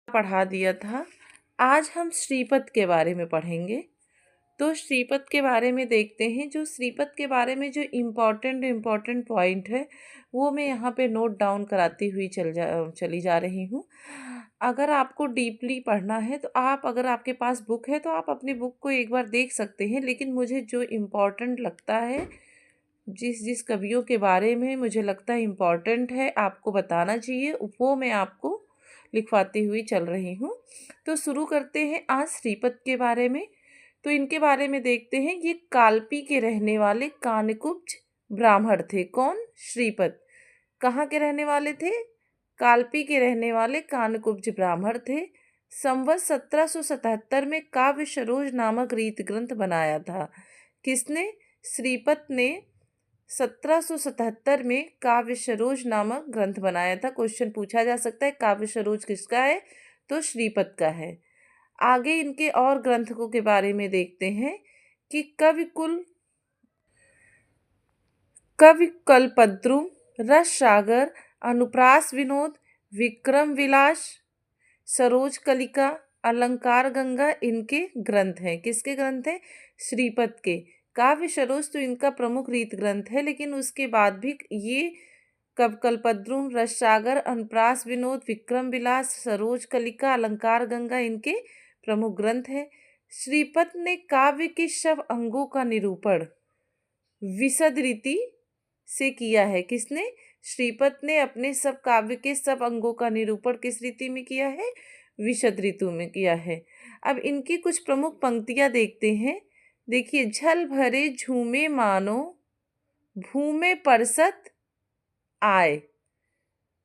पढ़ा दिया था। आज हम श्रीपद के बारे में पढ़ेंगे। तो श्रीपद के बारे में देखते हैं। जो श्रीपद के बारे में जो इम्पॉर्टेंट पॉइंट है वो मैं यहाँ पे नोट डाउन कराती हुई चली जा रही हूँ। अगर आपको डीपली पढ़ना है तो अगर आपके पास बुक है तो आप अपनी बुक को एक बार देख सकते हैं, लेकिन मुझे जो इम्पोर्टेंट लगता है, जिस जिस कवियों के बारे में मुझे लगता है इम्पॉर्टेंट है आपको बताना चाहिए, वो मैं आपको लिखवाती हुई चल रही हूँ। तो शुरू करते हैं आज श्रीपद के बारे में। तो इनके बारे में देखते हैं। ये कालपी के रहने वाले कानकुब्ज ब्राह्मण थे। कौन? श्रीपद। कहाँ के रहने वाले थे? कालपी के रहने वाले कानकुब्ज ब्राह्मण थे। संवत 1777 में काव्य सरोज नामक रीत ग्रंथ बनाया था। किसने? श्रीपद ने 1777 में काव्य सरोज नामक ग्रंथ बनाया था। क्वेश्चन पूछा जा सकता है काव्य सरोज किसका है? तो श्रीपद का है। आगे इनके और ग्रंथों के बारे में देखते हैं कि कवि कल्पद्रुम, रस सागर, अनुप्रास विनोद, विक्रम विलास, सरोज कलिका, अलंकार गंगा इनके ग्रंथ हैं। किसके ग्रंथ हैं? श्रीपद के। काव्य सरोज तो इनका प्रमुख रीत ग्रंथ है, लेकिन उसके बाद भी ये कल्पद्रुम, रस सागर, अनुप्रास विनोद, विक्रम विलास, सरोज कलिका, अलंकार गंगा इनके प्रमुख ग्रंथ हैं। श्रीपद ने काव्य के सब अंगों का निरूपण विशद रीति से किया है। किसने? श्रीपद ने अपने सब काव्य के सब अंगों का निरूपण किस रीति में किया है? विशद ऋतु में किया है। अब इनकी कुछ प्रमुख पंक्तियां देखते हैं। देखिए, झल भरे झूमे मानो भूमे परसत आए।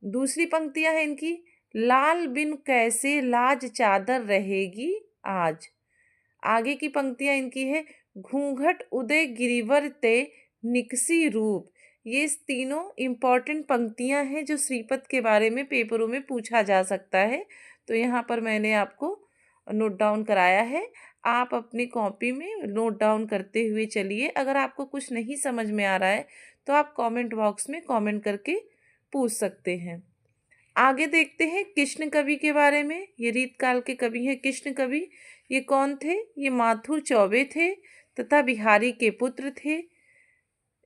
दूसरी पंक्तियां हैं इनकी, लाल बिन कैसे लाज चादर रहेगी आज। आगे की पंक्तियां इनकी है, घूंघट उदय गिरिवर ते निकसी रूप। ये तीनों इम्पॉर्टेंट पंक्तियां हैं जो श्रीपद के बारे में पेपरों में पूछा जा सकता है। तो यहाँ पर मैंने आपको नोट डाउन कराया है। आप अपनी कॉपी में नोट डाउन करते हुए चलिए। अगर आपको कुछ नहीं समझ में आ रहा है तो आप कमेंट बॉक्स में कमेंट करके पूछ सकते हैं। आगे देखते हैं कृष्ण कवि के बारे में। ये रीत काल के कवि हैं कृष्ण कवि। ये कौन थे? ये माथुर चौबे थे तथा बिहारी के पुत्र थे।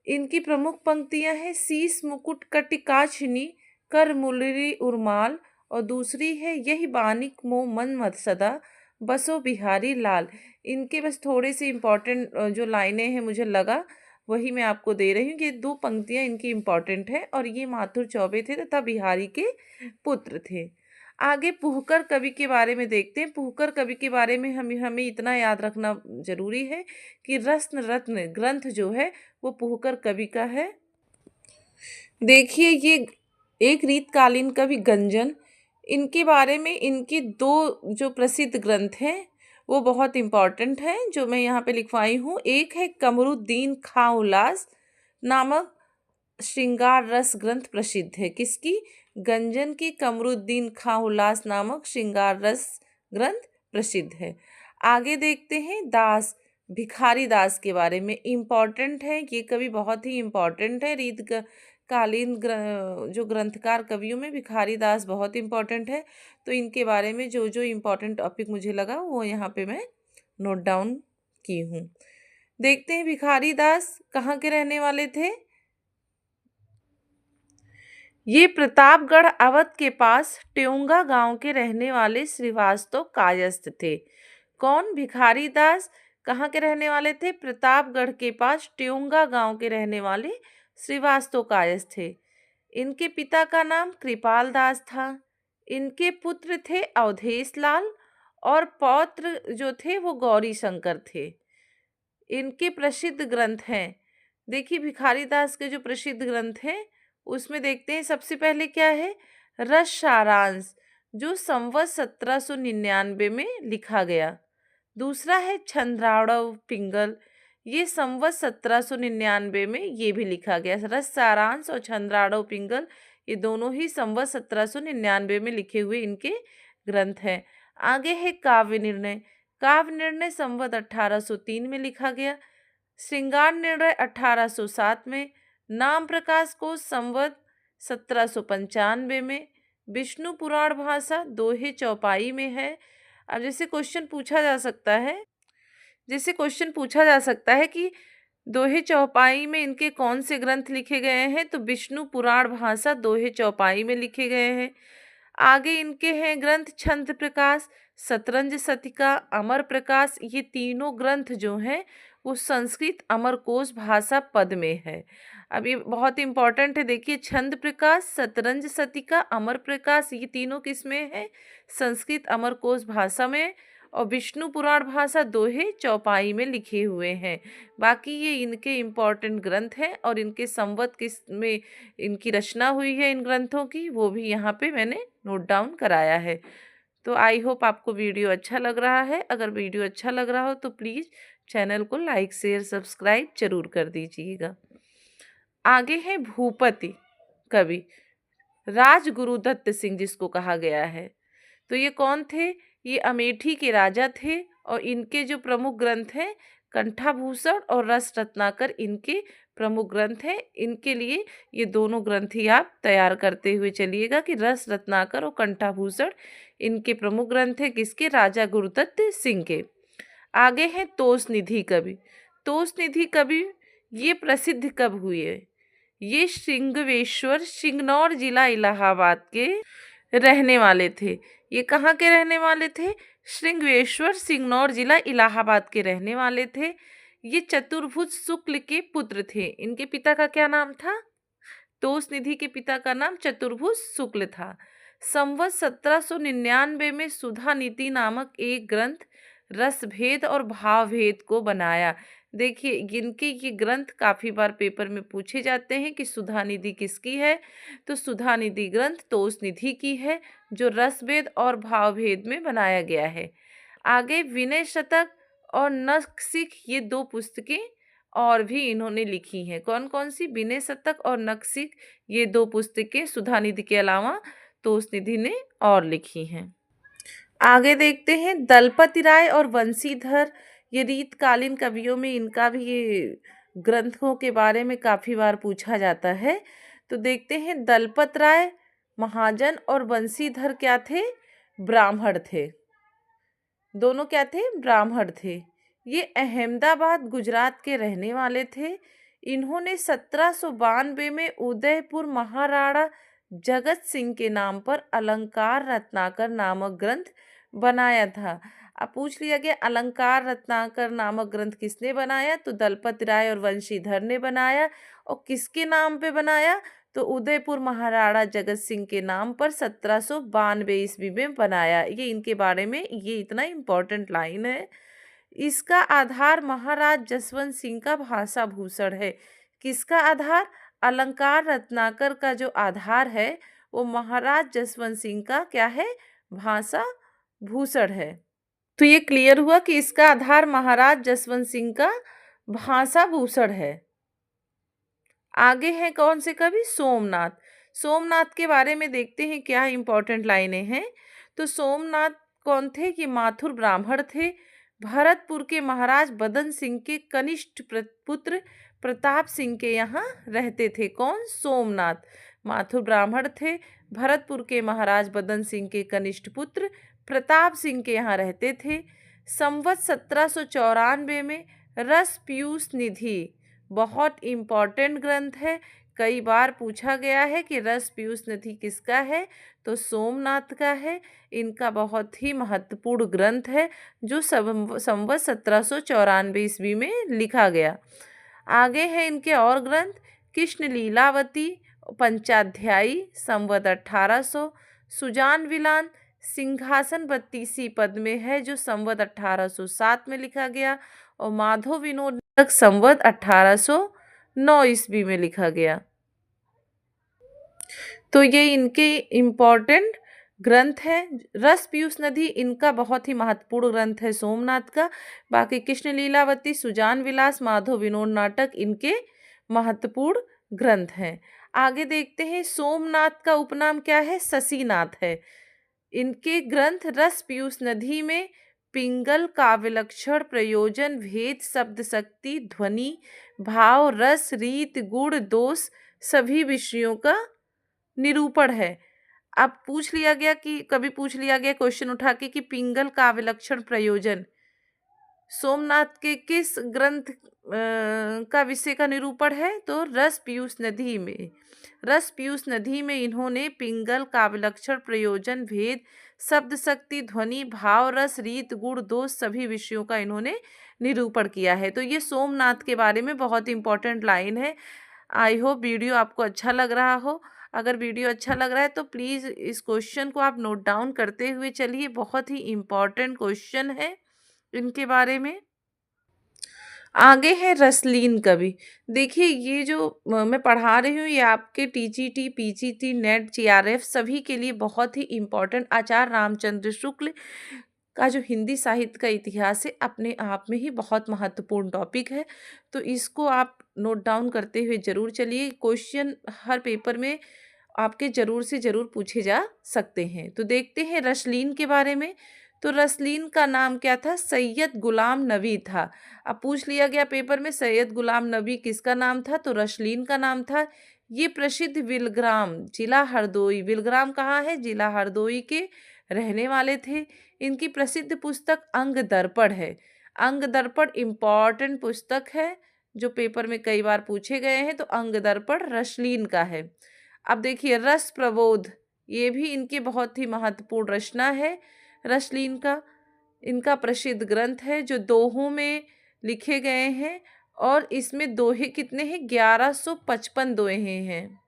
इनकी प्रमुख पंक्तियां हैं, शीस मुकुट कटिकाछिनी कर मुरली उर्माल, और दूसरी है, यही बानिक मो मन मत सदा बसो बिहारी लाल। इनके बस थोड़े से इम्पॉर्टेंट जो लाइनें हैं मुझे लगा वही मैं आपको दे रही हूँ। ये दो पंक्तियां इनकी इम्पॉर्टेंट है और ये माथुर चौबे थे तथा बिहारी के पुत्र थे। आगे पुहकर कवि के बारे में देखते हैं। पुहकर कवि के बारे में हमें इतना याद रखना जरूरी है कि रत्न रत्न ग्रंथ जो है वो पुहकर कवि का है। देखिए, ये एक रीतकालीन कवि गंजन, इनके बारे में इनकी दो जो प्रसिद्ध ग्रंथ हैं वो बहुत इम्पॉर्टेंट हैं जो मैं यहाँ पे लिखवाई हूँ। एक है कमरुद्दीन खां उल्लास नामक श्रृंगार रस ग्रंथ प्रसिद्ध है। किसकी? गंजन की कमरुद्दीन खां उल्लास नामक श्रृंगार रस ग्रंथ प्रसिद्ध है। आगे देखते हैं दास, भिखारी दास के बारे में। इम्पॉर्टेंट है ये कवि, बहुत ही इम्पॉर्टेंट है। कालीन जो ग्रंथकार कवियों में भिखारी दास बहुत इम्पॉर्टेंट है। तो इनके बारे में जो जो इम्पॉर्टेंट टॉपिक मुझे लगा वो यहाँ पे मैं नोट डाउन की हूँ। देखते हैं भिखारी दास कहाँ के रहने वाले थे। ये प्रतापगढ़ अवध के पास ट्योंगा गांव के रहने वाले श्रीवास्तव कायस्थ थे। कौन? भिखारी दास कहाँ के रहने वाले थे? प्रतापगढ़ के पास ट्योंगा गांव के रहने वाले श्रीवास्तव कायस्थ थे। इनके पिता का नाम कृपाल दास था। इनके पुत्र थे अवधेश लाल और पौत्र जो थे वो गौरी शंकर थे। इनके प्रसिद्ध ग्रंथ हैं। देखिए, भिखारी दास के जो प्रसिद्ध ग्रंथ हैं उसमें देखते हैं। सबसे पहले क्या है? रस सारांश, जो संवत 1799 में लिखा गया। दूसरा है छंद्राड़व पिंगल, ये संवत 1799 में ये भी लिखा गया। रस सारांश और छंद्राड़व पिंगल ये दोनों ही संवत 1799 में लिखे हुए इनके ग्रंथ हैं। आगे है काव्य निर्णय। काव्य निर्णय संवत 1803 में लिखा गया। श्रृंगार निर्णय 1807 में। नाम प्रकाश को संवत 1795 में। विष्णु पुराण भाषा दोहे चौपाई में है। अब जैसे क्वेश्चन पूछा जा सकता है कि दोहे चौपाई में इनके कौन से ग्रंथ लिखे गए हैं, तो विष्णु पुराण भाषा दोहे चौपाई में लिखे गए हैं। आगे इनके हैं ग्रंथ छंद प्रकाश, शतरंज शतिका, अमर प्रकाश। ये तीनों ग्रंथ जो हैं वो संस्कृत अमरकोश भाषा पद में है। अब ये बहुत इंपॉर्टेंट है, देखिए छंद प्रकाश, शतरंज शतिका, अमर प्रकाश, ये तीनों किस में है? संस्कृत अमरकोश भाषा में। और विष्णु पुराण भाषा दोहे चौपाई में लिखे हुए हैं। बाकी ये इनके इम्पॉर्टेंट ग्रंथ हैं और इनके संवत किस में इनकी रचना हुई है इन ग्रंथों की, वो भी यहाँ पे मैंने नोट डाउन कराया है। तो आई होप आपको वीडियो अच्छा लग रहा है। अगर वीडियो अच्छा लग रहा हो तो प्लीज़ चैनल को लाइक शेयर सब्सक्राइब जरूर कर दीजिएगा। आगे है भूपति कवि राजगुरुदत्त सिंह, जिसको कहा गया है। तो ये कौन थे? ये अमेठी के राजा थे और इनके जो प्रमुख ग्रंथ हैं कंठाभूषण और रस रत्नाकर, इनके प्रमुख ग्रंथ हैं। इनके लिए ये दोनों ग्रंथ ही आप तैयार करते हुए चलिएगा कि रस रत्नाकर और कंठाभूषण इनके प्रमुख ग्रंथ हैं किसके? राजा गुरुदत्त सिंह के। आगे हैं तोषनिधि कवि। तोषनिधि कवि ये प्रसिद्ध कब हुए? ये श्रृंगवेश्वर सिंगनौर जिला इलाहाबाद के रहने वाले थे। ये कहाँ के रहने वाले थे? श्रृंगवेश्वर सिंगनौर जिला इलाहाबाद के रहने वाले थे। ये चतुर्भुज शुक्ल के पुत्र थे। इनके पिता का क्या नाम था? तोषनिधि के पिता का नाम चतुर्भुज शुक्ल था। संवत 1799 में सुधा नीति नामक एक ग्रंथ रसभेद और भावभेद को बनाया। देखिए इनके ये ग्रंथ काफ़ी बार पेपर में पूछे जाते हैं कि सुधा निधि किसकी है, तो सुधा निधि ग्रंथ तोषनिधि की है जो रसभेद और भावभेद में बनाया गया है। आगे विनय शतक और नखशिख, ये दो पुस्तकें और भी इन्होंने लिखी हैं। कौन कौन सी? विनय शतक और नखशिख, ये दो पुस्तकें सुधा निधि के अलावा तोषनिधि ने और लिखी हैं। आगे देखते हैं दलपति राय और वंशीधर, ये रीतकालीन कवियों में इनका भी ये ग्रंथों के बारे में काफ़ी बार पूछा जाता है। तो देखते हैं दलपत राय महाजन और वंशीधर क्या थे? ब्राह्मण थे। दोनों क्या थे? ब्राह्मण थे। ये अहमदाबाद गुजरात के रहने वाले थे। इन्होंने 1792 में उदयपुर महाराणा जगत सिंह के नाम पर अलंकार रत्नाकर नामक ग्रंथ बनाया था। अब पूछ लिया गया अलंकार रत्नाकर नामक ग्रंथ किसने बनाया? तो दलपत राय और वंशीधर ने बनाया। और किसके नाम पे बनाया? तो उदयपुर महाराणा जगत सिंह के नाम पर 1792 ईस्वी में बनाया। ये इनके बारे में ये इतना इम्पोर्टेंट लाइन है। इसका आधार महाराज जसवंत सिंह का भाषा भूषण है। किसका आधार? अलंकार रत्नाकर का जो आधार है वो महाराज जसवंत सिंह का क्या है? भाषा भूषण है। तो ये क्लियर हुआ कि इसका आधार महाराज जसवंत सिंह का भाषा भूषण है। आगे हैं कौन से कवि? सोमनाथ। सोमनाथ के बारे में देखते हैं क्या इंपॉर्टेंट लाइनें हैं। तो सोमनाथ कौन थे? कि माथुर ब्राह्मण थे। भरतपुर के महाराज बदन सिंह के कनिष्ठ पुत्र प्रताप सिंह के यहाँ रहते थे। कौन? सोमनाथ। माथुर ब्राह्मण थे, भरतपुर के महाराज बदन सिंह के कनिष्ठ पुत्र प्रताप सिंह के यहाँ रहते थे। संवत 1794 में रस पीयूष निधि बहुत इम्पॉर्टेंट ग्रंथ है। कई बार पूछा गया है कि रस पीयूष निधि किसका है? तो सोमनाथ का है। इनका बहुत ही महत्वपूर्ण ग्रंथ है जो संवत 1794 ईस्वी में लिखा गया। आगे है इनके और ग्रंथ कृष्ण लीलावती पंचाध्यायी संवत 1800, सुजान विलान सिंहासन 32 पद में है जो संवत 1807 में लिखा गया। और माधव विनोद नाटक संवत 1809 ईस्वी में लिखा गया। तो ये इनके इम्पॉर्टेंट ग्रंथ है। रस पीयूष नदी इनका बहुत ही महत्वपूर्ण ग्रंथ है सोमनाथ का। बाकी कृष्ण लीलावती, सुजान विलास, माधव विनोद नाटक इनके महत्वपूर्ण ग्रंथ हैं। आगे देखते हैं सोमनाथ का उपनाम क्या है? शशिनाथ है। इनके ग्रंथ रस पीयूष नदी में पिंगल, काव्यलक्षण, प्रयोजन, भेद, शब्द शक्ति, ध्वनि, भाव, रस, रीत, गुण, दोष सभी विषयों का निरूपण है। अब पूछ लिया गया कि कभी पूछ लिया गया क्वेश्चन उठा के कि पिंगल का विलक्षण प्रयोजन सोमनाथ के किस ग्रंथ का विषय का निरूपण है, तो रस पीयूष नदी में। रस पीयूष नदी में इन्होंने पिंगल का विलक्षण प्रयोजन, भेद, शब्द शक्ति, ध्वनि, भाव, रस, रीत, गुण, दोष सभी विषयों का इन्होंने निरूपण किया है। तो ये सोमनाथ के बारे में बहुत इंपॉर्टेंट लाइन है। आई होप वीडियो आपको अच्छा लग रहा हो। अगर वीडियो अच्छा लग रहा है तो प्लीज़ इस क्वेश्चन को आप नोट डाउन करते हुए चलिए, बहुत ही इम्पॉर्टेंट क्वेश्चन है इनके बारे में। आगे है रसलीन कवि। देखिए ये जो मैं पढ़ा रही हूँ ये आपके टीजीटी, पीजीटी, नेट, जीआरएफ सभी के लिए बहुत ही इम्पॉर्टेंट आचार्य रामचंद्र शुक्ल का जो हिंदी साहित्य का इतिहास है अपने आप में ही बहुत महत्वपूर्ण टॉपिक है। तो इसको आप नोट डाउन करते हुए ज़रूर चलिए। क्वेश्चन हर पेपर में आपके ज़रूर से ज़रूर पूछे जा सकते हैं। तो देखते हैं रसलीन के बारे में। तो रसलीन का नाम क्या था? सैयद गुलाम नबी था। अब पूछ लिया गया पेपर में सैयद गुलाम नबी किसका नाम था, तो रसलीन का नाम था। ये प्रसिद्ध विलग्राम, जिला हरदोई, विलग्राम कहाँ है? जिला हरदोई के रहने वाले थे। इनकी प्रसिद्ध पुस्तक अंग दर्पण है। अंग दर्पण इम्पॉर्टेंट पुस्तक है जो पेपर में कई बार पूछे गए हैं। तो अंग दर्पण रसलीन का है। अब देखिए रस प्रबोध, ये भी इनके बहुत ही महत्वपूर्ण रचना है रसलीन का। इनका प्रसिद्ध ग्रंथ है जो दोहों में लिखे गए हैं और इसमें दोहे कितने हैं? 1155 दोहे हैं।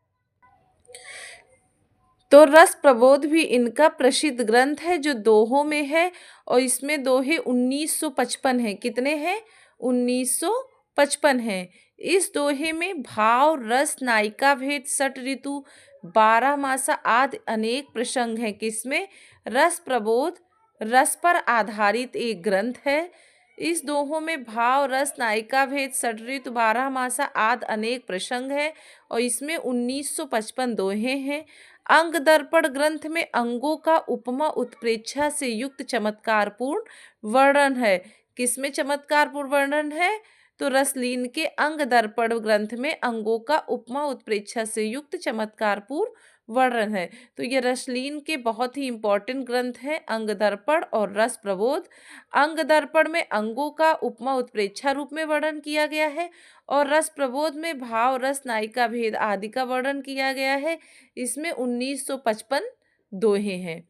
तो रस प्रबोध भी इनका प्रसिद्ध ग्रंथ है जो दोहों में है और इसमें दोहे 1955 हैं। कितने हैं? 1955 हैं। इस दोहे में भाव, रस, नायिका भेद, षट ऋतु, 12 मासा आदि अनेक प्रसंग हैं। किसमें? रस प्रबोध रस पर आधारित एक ग्रंथ है। इस दोहों में भाव, रस, नायिका भेद, षट ऋतु, 12 मासा आदि अनेक प्रसंग है और इसमें 1955 दोहे हैं। अंग दर्पण ग्रंथ में अंगों का उपमा उत्प्रेक्षा से युक्त चमत्कारपूर्ण वर्णन है। किसमें चमत्कारपूर्ण वर्णन है? तो रसलीन के अंग दर्पण ग्रंथ में अंगों का उपमा उत्प्रेक्षा से युक्त चमत्कारपूर्ण वर्णन है। तो ये रसलीन के बहुत ही इंपॉर्टेंट ग्रंथ हैं, अंग दर्पण और रस प्रबोध। अंग दर्पण में अंगों का उपमा उत्प्रेक्षा रूप में वर्णन किया गया है और रस प्रबोध में भाव, रस, नायिका भेद आदि का वर्णन किया गया है। इसमें 1955 दोहे हैं।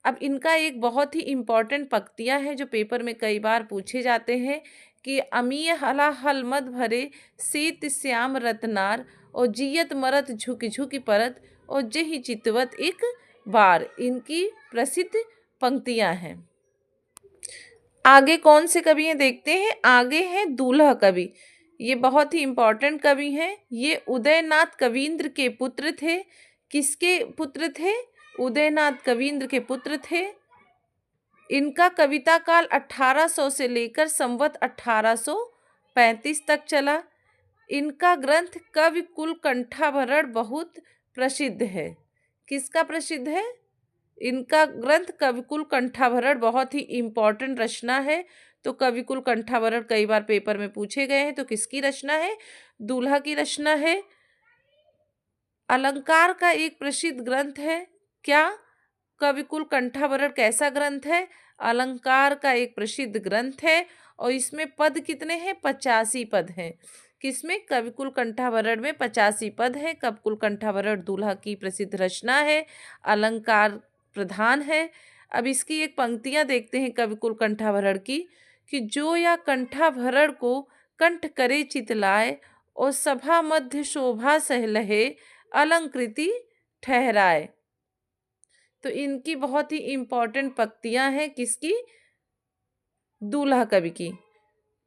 अब इनका एक बहुत ही इम्पॉर्टेंट पंक्तियां हैं जो पेपर में कई बार पूछे जाते हैं कि अमीय हला हल मद भरे, सीत श्याम रतनार, और जियत मरत झुक झुक परत, और जेहि चितवत एक बार। इनकी प्रसिद्ध पंक्तियां हैं। आगे कौन से कवि हैं देखते हैं। आगे हैं दूल्हा कवि। ये बहुत ही इम्पोर्टेंट कवि हैं। ये उदयनाथ कवींद्र के पुत्र थे। किसके पुत्र थे? उदयनाथ कवींद्र के पुत्र थे। इनका कविता काल 1800 से लेकर संवत 1835 तक चला। इनका ग्रंथ कवि कुल कंठाभरण बहुत प्रसिद्ध है। किसका प्रसिद्ध है? इनका ग्रंथ कविकुल कंठाभरण बहुत ही इम्पॉर्टेंट रचना है। तो कविकुल कंठाभरण कई बार पेपर में पूछे गए हैं। तो किसकी रचना है? दूल्हा की रचना है। अलंकार का एक प्रसिद्ध ग्रंथ है। क्या? कविकुल कंठाभरण कैसा ग्रंथ है? अलंकार का एक प्रसिद्ध ग्रंथ है और इसमें पद कितने हैं? 85 पद हैं। किसमें? कविकुल कंठाभरण में 85 पद हैं। कविकुल कंठाभरण दूल्हा की प्रसिद्ध रचना है, अलंकार प्रधान है। अब इसकी एक पंक्तियां देखते हैं कविकुल कंठाभरण की कि जो या कंठाभरण को कंठ करे चितलाए, और सभा मध्य शोभा सहलहे, अलंकृति ठहराए। तो इनकी बहुत ही इम्पॉर्टेंट पंक्तियां हैं। किसकी? दूल्हा कवि की।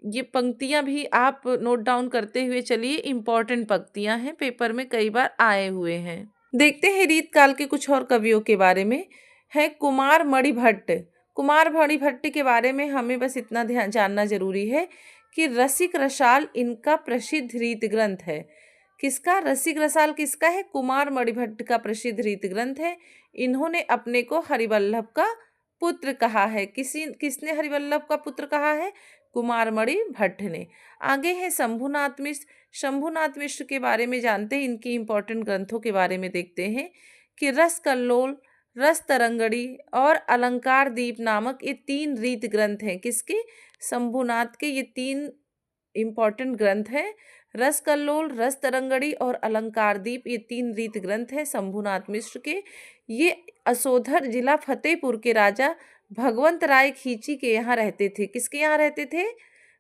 ये पंक्तियां भी आप नोट डाउन करते हुए चलिए, इम्पॉर्टेंट पंक्तियां हैं, पेपर में कई बार आए हुए हैं। देखते हैं रीत काल के कुछ और कवियों के बारे में। है कुमार मणिभट्ट। कुमार मणिभट्ट के बारे में हमें बस इतना ध्यान जानना जरूरी है कि रसिक रसाल इनका प्रसिद्ध रीत ग्रंथ है। किसका? रसिक रसाल किसका है? कुमार मणिभट्ट का प्रसिद्ध रीत ग्रंथ है। इन्होंने अपने को हरिवल्लभ का पुत्र कहा है। किसने हरिवल्लभ का पुत्र कहा है? कुमार मणिभट्ट ने। आगे है शंभुनाथ मिश्र। शंभुनाथ मिश्र के बारे में जानते हैं। इनकी इंपॉर्टेंट ग्रंथों के बारे में देखते हैं कि रस कल्लोल, रस तरंगड़ी और अलंकार दीप नामक ये 3 रीत ग्रंथ हैं। किसके? शंभुनाथ के। ये 3 इम्पॉर्टेंट ग्रंथ हैं। रस कल्लोल, रस तरंगड़ी और अलंकार दीप, ये 3 रीत ग्रंथ हैं शंभुनाथ मिश्र के। ये असोधर जिला फतेहपुर के राजा भगवंत राय खींची के यहाँ रहते थे। किसके यहाँ रहते थे?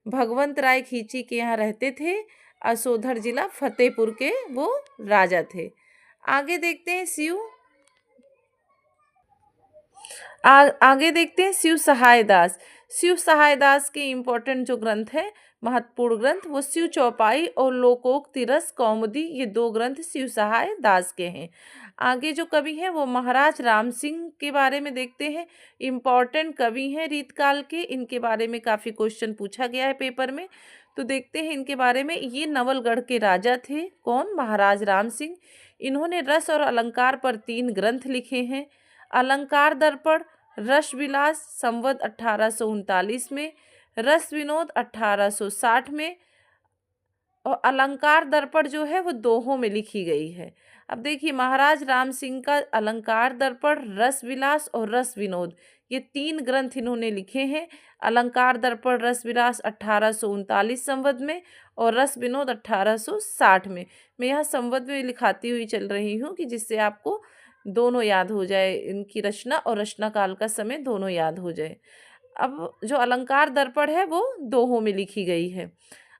भगवंत राय खींची के यहाँ रहते थे। असोधर जिला फतेहपुर के वो राजा थे। आगे देखते हैं आगे देखते हैं शिव सहाय दास। शिव सहाय दास के इम्पोर्टेंट जो ग्रंथ है, महत्वपूर्ण ग्रंथ, वो शिव चौपाई और लोकोक्ति रस कौमुदी, ये 2 ग्रंथ शिव सहाय दास के हैं। आगे जो कवि हैं वो महाराज राम सिंह के बारे में देखते हैं। इम्पॉर्टेंट कवि हैं रीतकाल के, इनके बारे में काफ़ी क्वेश्चन पूछा गया है पेपर में। तो देखते हैं इनके बारे में। ये नवलगढ़ के राजा थे। कौन? महाराज राम सिंह। इन्होंने रस और अलंकार पर 3 ग्रंथ लिखे हैं। अलंकार दर्पण, रस विलास संवत 1839 में, रस विनोद 1860 में, और अलंकार दर्पण जो है वो दोहों में लिखी गई है। अब देखिए महाराज राम सिंह का अलंकार दर्पण, रस विलास और रस विनोद, ये 3 ग्रंथ इन्होंने लिखे हैं। अलंकार दर्पण रस विलास 1839 संवत में और रस विनोद 1860 में। मैं यहाँ संवत में लिखाती हुई चल रही हूँ कि जिससे आपको दोनों याद हो जाए, इनकी रचना और रचना काल का समय दोनों याद हो जाए। अब जो अलंकार दर्पण है वो दोहों में लिखी गई है।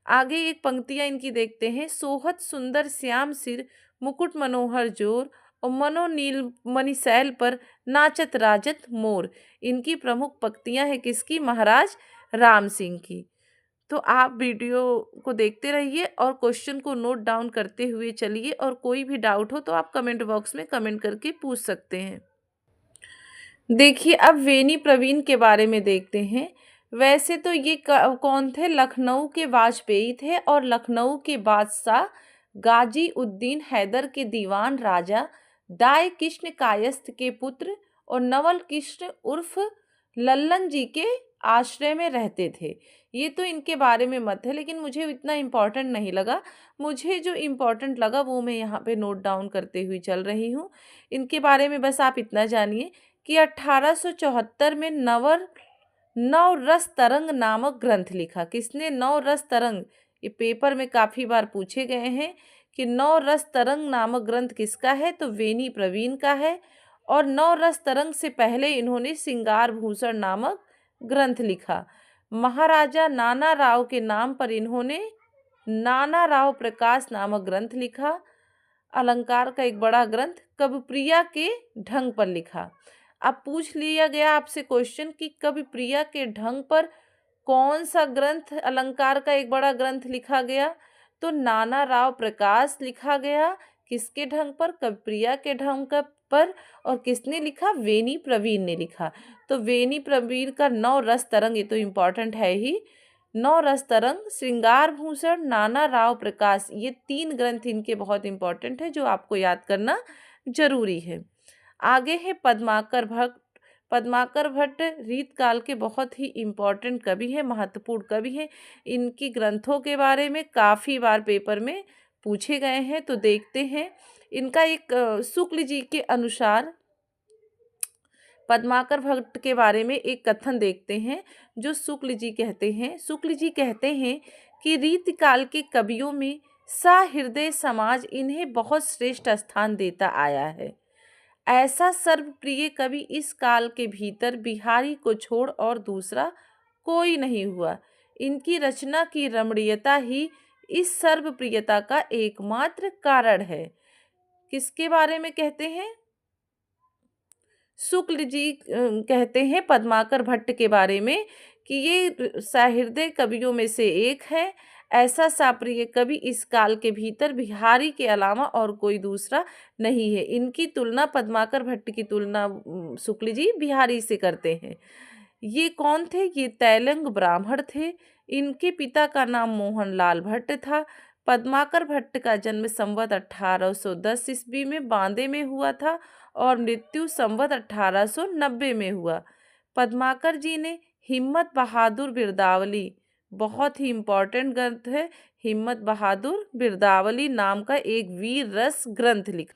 आगे एक पंक्तियां इनकी देखते हैं। सोहत सुंदर श्याम सिर, मुकुट मनोहर जोर, और मनोनील मणिशैल पर नाचत राजत मोर। इनकी प्रमुख पंक्तियां हैं किसकी? महाराज राम सिंह की। तो आप वीडियो को देखते रहिए और क्वेश्चन को नोट डाउन करते हुए चलिए, और कोई भी डाउट हो तो आप कमेंट बॉक्स में कमेंट करके पूछ सकते हैं। देखिए अब वेनी प्रवीण के बारे में देखते हैं। वैसे तो ये कौन थे? लखनऊ के वाजपेयी थे और लखनऊ के बादशाह गाजी उद्दीन हैदर के दीवान राजा दाय कृष्ण कायस्थ के पुत्र और नवल कृष्ण उर्फ लल्लन जी के आश्रय में रहते थे। ये तो इनके बारे में मत है, लेकिन मुझे इतना इम्पोर्टेंट नहीं लगा। मुझे जो इम्पोर्टेंट लगा वो मैं यहाँ पे नोट डाउन करते हुए चल रही हूँ। इनके बारे में बस आप इतना जानिए कि 1874 में नवरस तरंग नामक ग्रंथ लिखा। किसने? नवरस तरंग। ये पेपर में काफ़ी बार पूछे गए हैं कि नवरस तरंग नामक ग्रंथ किसका है? तो वेनी प्रवीण का है। और नवरस तरंग से पहले इन्होंने श्रृंगार भूषण नामक ग्रंथ लिखा। महाराजा नाना राव के नाम पर इन्होंने नाना राव प्रकाश नामक ग्रंथ लिखा। अलंकार का एक बड़ा ग्रंथ कविप्रिया के ढंग पर लिखा। अब पूछ लिया गया आपसे क्वेश्चन कि कविप्रिया के ढंग पर कौन सा ग्रंथ अलंकार का एक बड़ा ग्रंथ लिखा गया? तो नाना राव प्रकाश लिखा गया। किसके ढंग पर? कविप्रिया के ढंग पर। और किसने लिखा? वेनी प्रवीण ने लिखा। तो वेनी प्रवीण का नौ रस तरंग, ये तो इम्पॉर्टेंट है ही। नौ रस तरंग, श्रृंगार भूषण, नाना राव प्रकाश, ये 3 ग्रंथ इनके बहुत इंपॉर्टेंट है जो आपको याद करना जरूरी है। आगे है पद्माकर भट्ट। पद्माकर भट्ट रीतकाल के बहुत ही इम्पोर्टेंट कवि हैं, महत्वपूर्ण कवि हैं। इनकी ग्रंथों के बारे में काफ़ी बार पेपर में पूछे गए हैं। तो देखते हैं इनका एक शुक्ल जी के अनुसार पद्माकर भट्ट के बारे में एक कथन देखते हैं जो शुक्ल जी कहते हैं। शुक्ल जी कहते हैं कि रीतकाल के कवियों में सहृदय समाज इन्हें बहुत श्रेष्ठ स्थान देता आया है। ऐसा सर्वप्रिय कवि इस काल के भीतर बिहारी को छोड़ और दूसरा कोई नहीं हुआ। इनकी रचना की रमणीयता ही इस सर्वप्रियता का एकमात्र कारण है। किसके बारे में कहते हैं? शुक्ल जी कहते हैं पद्माकर भट्ट के बारे में कि ये सहृदय कवियों में से एक है। ऐसा साप्रिय कवि इस काल के भीतर बिहारी के अलावा और कोई दूसरा नहीं है। इनकी तुलना, पद्माकर भट्ट की तुलना शुक्ल जी बिहारी से करते हैं। ये कौन थे? ये तैलंग ब्राह्मण थे। इनके पिता का नाम मोहनलाल भट्ट था। पद्माकर भट्ट का जन्म संवत 1810 ईस्वी में बांदे में हुआ था और मृत्यु संवत 1890 में हुआ। पद्माकर जी ने हिम्मत बहादुर बिरदावली, बहुत ही इम्पोर्टेंट ग्रंथ है। हिम्मत बहादुर बिरदावली नाम का एक वीर रस ग्रंथ लिखा।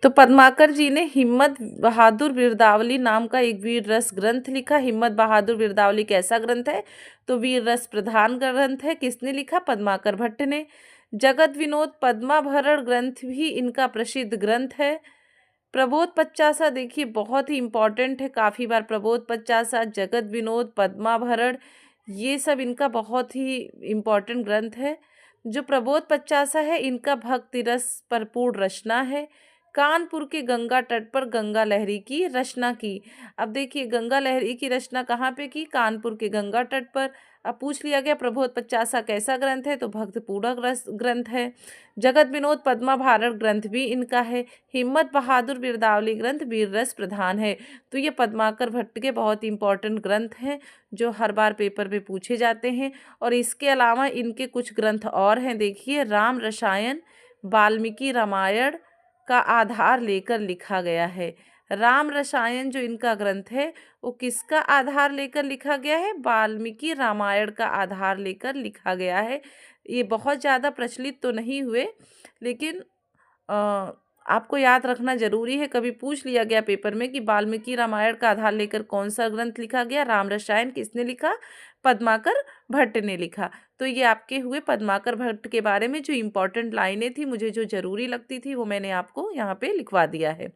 तो पद्माकर जी ने हिम्मत बहादुर बिरदावली नाम का एक वीर रस ग्रंथ लिखा। हिम्मत बहादुर बिरदावली कैसा ग्रंथ है? तो वीर रस प्रधान ग्रंथ है। किसने लिखा? पद्माकर भट्ट ने। जगत विनोद पद्माभरण ग्रंथ भी इनका प्रसिद्ध ग्रंथ है। प्रबोध पचासा देखिए बहुत ही इम्पोर्टेंट है, काफ़ी बार प्रबोध पचासा, जगत विनोद, पद्माभरण, ये सब इनका बहुत ही इम्पोर्टेंट ग्रंथ है। जो प्रबोध पचासा है इनका भक्ति रस भरपूर रचना है। कानपुर के गंगा तट पर गंगा लहरी की रचना की। अब देखिए गंगा लहरी की रचना कहाँ पे की? कानपुर के गंगा तट पर। अब पूछ लिया गया प्रबोध पचासा कैसा ग्रंथ है? तो भक्तिपूर्ण ग्रंथ है। जगत विनोद पद्माभरण ग्रंथ भी इनका है। हिम्मत बहादुर बिरदावली ग्रंथ वीर रस प्रधान है। तो ये पद्माकर भट्ट के बहुत इंपॉर्टेंट ग्रंथ हैं जो हर बार पेपर में पूछे जाते हैं। और इसके अलावा इनके कुछ ग्रंथ और हैं, देखिए राम रसायन वाल्मीकि रामायण का आधार लेकर लिखा गया है। राम रसायन जो इनका ग्रंथ है वो किसका आधार लेकर लिखा गया है? वाल्मीकि रामायण का आधार लेकर लिखा गया है। ये बहुत ज़्यादा प्रचलित तो नहीं हुए, लेकिन आपको याद रखना जरूरी है। कभी पूछ लिया गया पेपर में कि वाल्मीकि रामायण का आधार लेकर कौन सा ग्रंथ लिखा गया? राम रसायन किसने लिखा? पद्माकर भट्ट ने लिखा। तो ये आपके हुए पद्माकर भट्ट के बारे में जो इम्पोर्टेंट लाइनें थी, मुझे जो जरूरी लगती थी, वो मैंने आपको यहाँ पे लिखवा दिया है।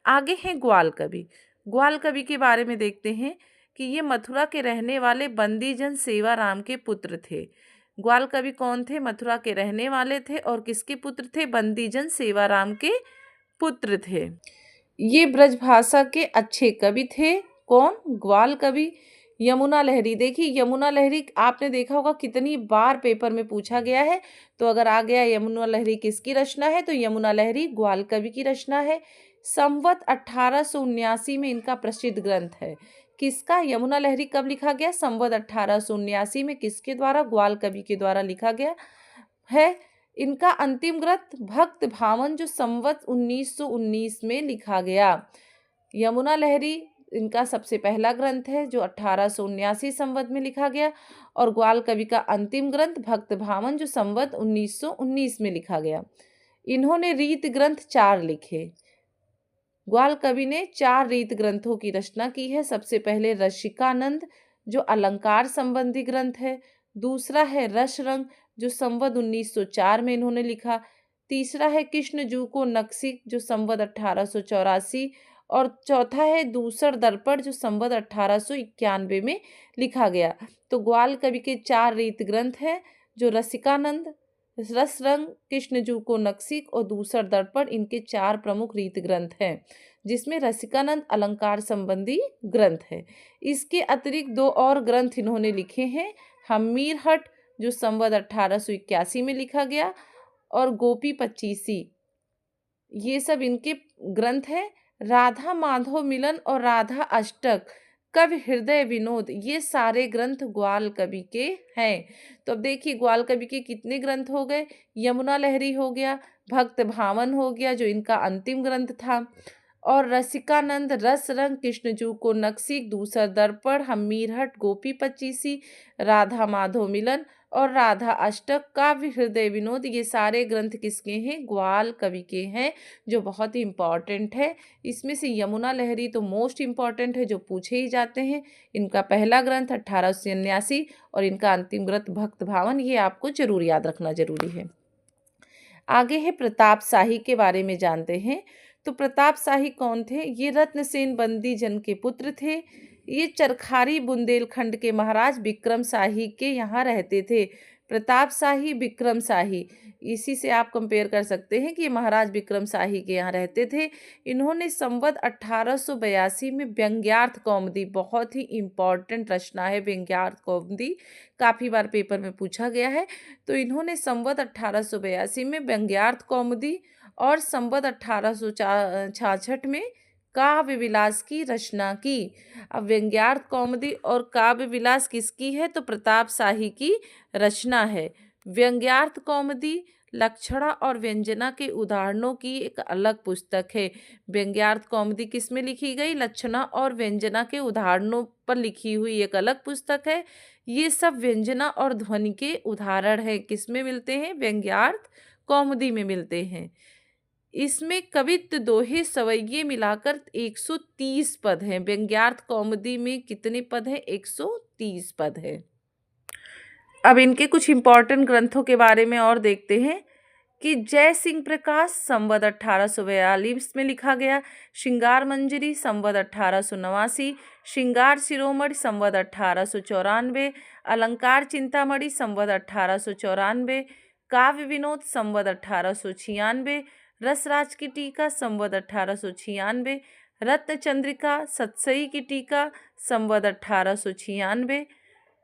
आगे हैं ग्वाल कवि। ग्वाल कवि के बारे में देखते हैं कि ये मथुरा के रहने वाले बंदीजन सेवाराम के पुत्र थे। ग्वाल कवि कौन थे? मथुरा के रहने वाले थे और किसके पुत्र थे? बंदीजन सेवाराम के पुत्र थे। ये ब्रजभाषा के अच्छे कवि थे। कौन? ग्वाल कवि। यमुना लहरी, देखिए यमुना लहरी आपने देखा होगा कितनी बार पेपर में पूछा गया है। तो अगर आ गया यमुना लहरी किसकी रचना है? तो यमुना लहरी ग्वाल कवि की रचना है। संवत 1879 में इनका प्रसिद्ध ग्रंथ है। किसका? यमुना लहरी कब लिखा गया? संवत 1879 में। किसके द्वारा? ग्वाल कवि के द्वारा लिखा गया है। इनका अंतिम ग्रंथ भक्त भावन जो संवत 1919 में लिखा गया। यमुना लहरी इनका सबसे पहला ग्रंथ है जो 1879 संवत में लिखा गया, और ग्वाल कवि का अंतिम ग्रंथ भक्त भावन जो संवत 1919 में लिखा गया। इन्होंने रीत ग्रंथ 4 लिखे। ग्वाल कवि ने 4 रीत ग्रंथों की रचना की है। सबसे पहले रसिकानंद जो अलंकार संबंधी ग्रंथ है। दूसरा है रसरंग जो संवत 1904 में इन्होंने लिखा। तीसरा है कृष्णजू को नक्सिक जो संवत 1884, और चौथा है दूसर दर्पण जो संवत 1891 में लिखा गया। तो ग्वाल कवि के 4 रीत ग्रंथ हैं जो रसिकानंद, रसरंग, कृष्णजू को नक्सिक और दूसर दर्पण, इनके 4 प्रमुख रीत ग्रंथ हैं, जिसमें रसिकानंद अलंकार संबंधी ग्रंथ है। इसके अतिरिक्त 2 और ग्रंथ इन्होंने लिखे हैं। हमीरहट जो संवत 1881 में लिखा गया, और गोपी पच्चीसी, ये सब इनके ग्रंथ हैं। राधा माधव मिलन और राधा अष्टक, कवि हृदय विनोद, ये सारे ग्रंथ ग्वाल कवि के हैं। तो अब देखिए ग्वाल कवि के कितने ग्रंथ हो गए? यमुना लहरी हो गया, भक्त भावन हो गया जो इनका अंतिम ग्रंथ था, और रसिकानंद, रसरंग, कृष्णजू को नक्सिक, दूसर दर्पण, हमीरहट, गोपी पच्चीसी, राधा माधव मिलन और राधा अष्टक, काव्य हृदय विनोद, ये सारे ग्रंथ किसके हैं? ग्वाल कवि के हैं, जो बहुत ही इम्पॉर्टेंट है। इसमें से यमुना लहरी तो मोस्ट इम्पॉर्टेंट है, जो पूछे ही जाते हैं। इनका पहला ग्रंथ 1879 और इनका अंतिम ग्रंथ भक्त भावन, ये आपको जरूर याद रखना जरूरी है। आगे है प्रताप शाही के बारे में जानते हैं। तो प्रताप शाही कौन थे? ये रत्नसेन बंदीजन के पुत्र थे। ये चरखारी बुंदेलखंड के महाराज विक्रम शाही के यहाँ रहते थे। प्रताप शाही, विक्रम शाही, इसी से आप कंपेयर कर सकते हैं कि ये महाराज विक्रम शाही के यहाँ रहते थे। इन्होंने संवत 1882 में व्यंग्यार्थ कौमुदी, बहुत ही इम्पॉर्टेंट रचना है व्यंग्यार्थ कौमुदी, काफ़ी बार पेपर में पूछा गया है। तो इन्होंने संवत 1882 में व्यंग्यार्थ कौमुदी और संवत 1866 में काव्य विलास की रचना की। अब व्यंग्यार्थ कौमुदी और काव्य विलास किसकी है? तो प्रताप शाही की रचना है। व्यंग्यार्थ कौमुदी लक्षणा और व्यंजना के उदाहरणों की एक अलग पुस्तक है। व्यंग्यार्थ कौमुदी किसमें लिखी गई? लक्षणा और व्यंजना के उदाहरणों पर लिखी हुई एक अलग पुस्तक है। ये सब व्यंजना और ध्वनि के उदाहरण है, किसमें मिलते हैं? व्यंग्यार्थ कौमुदी में मिलते हैं। इसमें कवित्त दोहे सवैये मिलाकर 130 पद हैं। व्यंग्यार्थ कौमुदी में कितने पद हैं? 130 पद है। अब इनके कुछ इंपॉर्टेंट ग्रंथों के बारे में और देखते हैं कि जय सिंह प्रकाश संवत 1842 में लिखा गया, श्रृंगार मंजरी संवत 1889, श्रृंगार शिरोमणि संवत 1894, अलंकार चिंतामणि संवत 1894, काव्य विनोद संवत 1896, रसराज की टीका संवत 1896, रत्न चंद्रिका सतसई की टीका संवत 1896,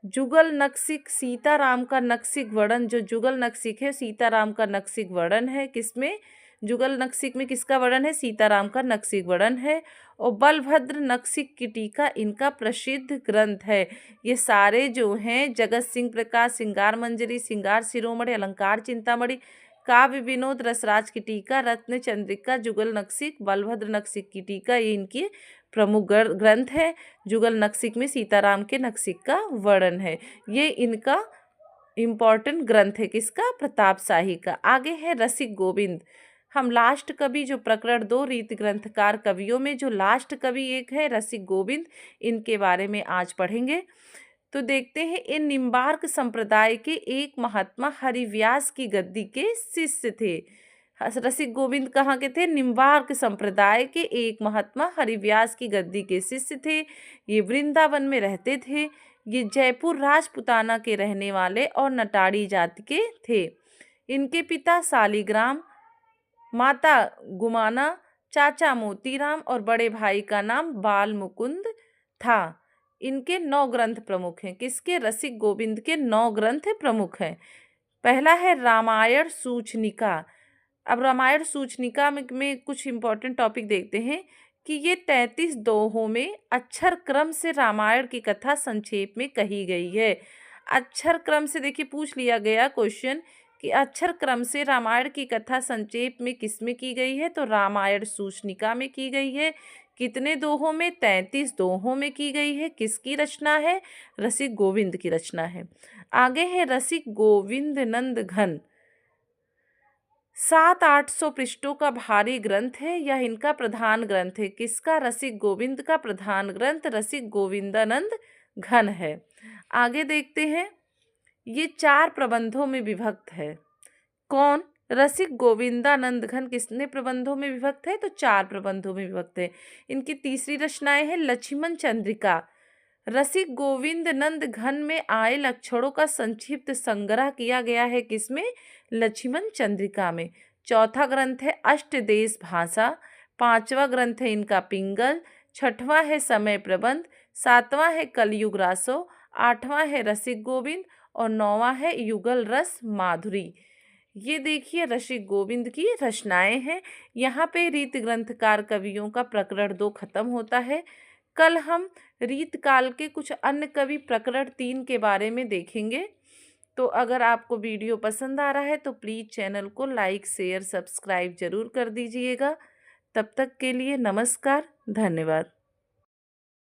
जुगल नक्सिक सीताराम का नक्सिक वर्णन, जो जुगल नक्सिक है सीताराम का नक्सिक वर्णन है, किसमें? जुगल नक्सिक में किसका वर्णन है? सीताराम का नक्सिक वर्णन है। और बलभद्र नक्सिक की टीका इनका प्रसिद्ध ग्रंथ है। ये सारे जो हैं जगत सिंह प्रकाश, श्रृंगार मंजरी, श्रृंगार शिरोमणि, अलंकार चिंतामणि, काव्य विनोद, रसराज की टीका, रत्न चंद्रिका, जुगल नक्सिक, बलभद्र नक्सिक की टीका, ये इनकी प्रमुख ग्रंथ है। जुगल नक्सिक में सीताराम के नक्सिक का वर्णन है। ये इनका इम्पॉर्टेंट ग्रंथ है, किसका? प्रताप शाही का। आगे है रसिक गोविंद। हम लास्ट कवि जो प्रकरण 2 रीति ग्रंथकार कवियों में जो लास्ट कवि एक है रसिक गोविंद, इनके बारे में आज पढ़ेंगे। तो देखते हैं, इन निम्बार्क संप्रदाय के एक महात्मा हरिव्यास की गद्दी के शिष्य थे। रसिक गोविंद कहाँ के थे? निम्बार्क संप्रदाय के एक महात्मा हरिव्यास की गद्दी के शिष्य थे। ये वृंदावन में रहते थे। ये जयपुर राजपुताना के रहने वाले और नटाड़ी जाति के थे। इनके पिता शालिग्राम, माता गुमाना, चाचा मोतीराम और बड़े भाई का नाम बाल मुकुंद था। इनके 9 ग्रंथ प्रमुख हैं। किसके? रसिक गोविंद के 9 ग्रंथ प्रमुख हैं। पहला है रामायण सूचनिका। अब रामायण सूचनिका में कुछ इंपॉर्टेंट टॉपिक देखते हैं कि ये 33 दोहों में अक्षर क्रम से रामायण की कथा संक्षेप में कही गई है। अक्षर क्रम से देखिए पूछ लिया गया क्वेश्चन कि अक्षर क्रम से रामायण की कथा संक्षेप में किसमें की गई है? तो रामायण सूचनिका में की गई है। कितने दोहों में? 33 दोहों में की गई है। किसकी रचना है? रसिक गोविंद की रचना है। आगे है रसिक गोविंद नंद घन। 700-800 पृष्ठों का भारी ग्रंथ है। यह इनका प्रधान ग्रंथ है। किसका? रसिक गोविंद का प्रधान ग्रंथ रसिक गोविंदानंद घन है। आगे देखते हैं, ये 4 प्रबंधों में विभक्त है। कौन? रसिक गोविंदानंद घन कितने प्रबंधों में विभक्त है? तो 4 प्रबंधों में विभक्त है। इनकी तीसरी रचनाएं हैं लक्ष्मण चंद्रिका। रसिक गोविंद नंद घन में आए लक्षणों का संक्षिप्त संग्रह किया गया है। किसमें? लक्ष्मण चंद्रिका में। चौथा ग्रंथ है अष्टदेश भाषा। 5वां ग्रंथ है इनका पिंगल। 6वां है समय प्रबंध। 7वां है कलयुग रासो। 8वां है रसिक गोविंद और 9वां है युगल रस माधुरी। ये देखिए रसिक गोविंद की रचनाएं हैं। यहाँ पे रीत ग्रंथकार कवियों का प्रकरण 2 खत्म होता है। कल हम रीत काल के कुछ अन्य कवि प्रकरण 3 के बारे में देखेंगे। तो अगर आपको वीडियो पसंद आ रहा है तो प्लीज़ चैनल को लाइक, शेयर, सब्सक्राइब जरूर कर दीजिएगा। तब तक के लिए नमस्कार, धन्यवाद।